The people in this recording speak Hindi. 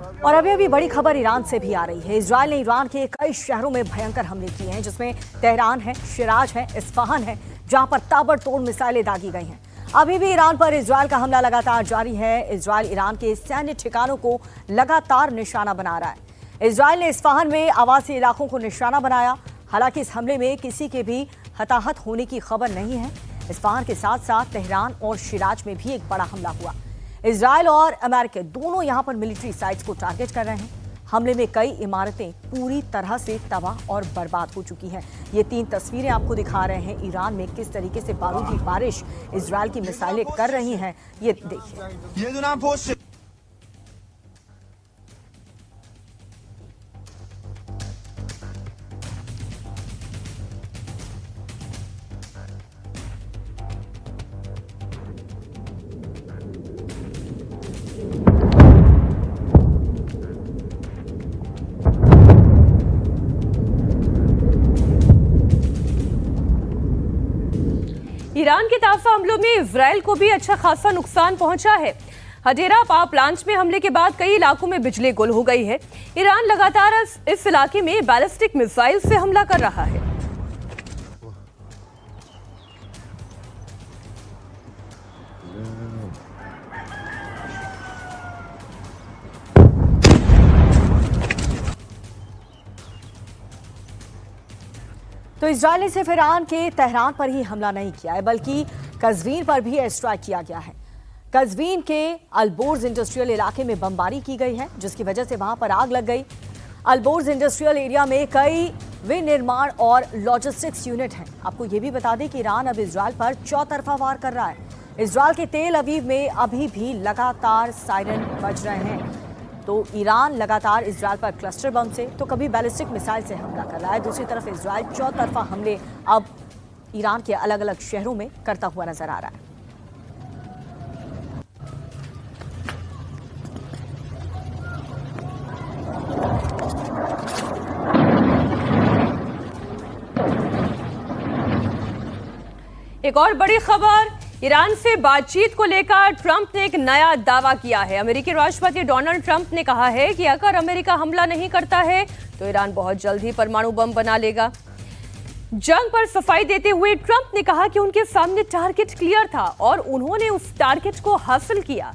और अभी अभी बड़ी खबर ईरान से भी आ रही है। इजरायल ने ईरान के कई शहरों में भयंकर हमले किए हैं, जिसमें तेहरान है, शिराज है, इस्फहान है, जहां पर ताबड़तोड़ मिसाइलें दागी गई हैं। अभी भी ईरान पर इजरायल का हमला लगातार जारी है। इजरायल ईरान के सैन्य ठिकानों को लगातार निशाना बना रहा है। इजरायल ने इस्फहान में आवासीय इलाकों को निशाना बनाया। हालांकि इस हमले में किसी के भी हताहत होने की खबर नहीं है। इस्फहान के साथ साथ तेहरान और शिराज में भी एक बड़ा हमला हुआ। इजरायल और अमेरिका दोनों यहां पर मिलिट्री साइट्स को टारगेट कर रहे हैं। हमले में कई इमारतें पूरी तरह से तबाह और बर्बाद हो चुकी हैं। ये 3 तस्वीरें आपको दिखा रहे हैं ईरान में किस तरीके से बारूदी बारिश इजरायल की मिसाइलें कर रही हैं। ये देखिए। ईरान के ताज़ा हमलों में इजरायल को भी अच्छा खासा नुकसान पहुंचा है। हडेरा पावर प्लांट में हमले के बाद कई इलाकों में बिजली गुल हो गई है। ईरान लगातार इस इलाके में बैलिस्टिक मिसाइल से हमला कर रहा है। तो इजरायल ने सिर्फ ईरान के तेहरान पर ही हमला नहीं किया है, बल्कि कज़वीन पर भी एयर स्ट्राइक किया गया है। कज़वीन के अलबोर्ज इंडस्ट्रियल इलाके में बमबारी की गई है, जिसकी वजह से वहां पर आग लग गई। अलबोर्ज इंडस्ट्रियल एरिया में कई विनिर्माण और लॉजिस्टिक्स यूनिट हैं। आपको ये भी बता दें कि ईरान अब इजरायल पर चौतरफा वार कर रहा है। इजरायल के तेल अवीव में अभी भी लगातार सायरन बज रहे हैं। तो ईरान लगातार इजरायल पर क्लस्टर बम से तो कभी बैलिस्टिक मिसाइल से हमला कर रहा है। दूसरी तरफ इजरायल चौतरफा हमले अब ईरान के अलग अलग शहरों में करता हुआ नजर आ रहा है। एक और बड़ी खबर, ईरान से बातचीत को लेकर ट्रंप ने एक नया दावा किया है। अमेरिकी राष्ट्रपति डोनाल्ड ट्रंप ने कहा है कि अगर अमेरिका हमला नहीं करता है तो ईरान बहुत जल्द ही परमाणु बम बना लेगा। जंग पर सफाई देते हुए ट्रंप ने कहा कि उनके सामने टारगेट क्लियर था और उन्होंने उस टारगेट को हासिल किया।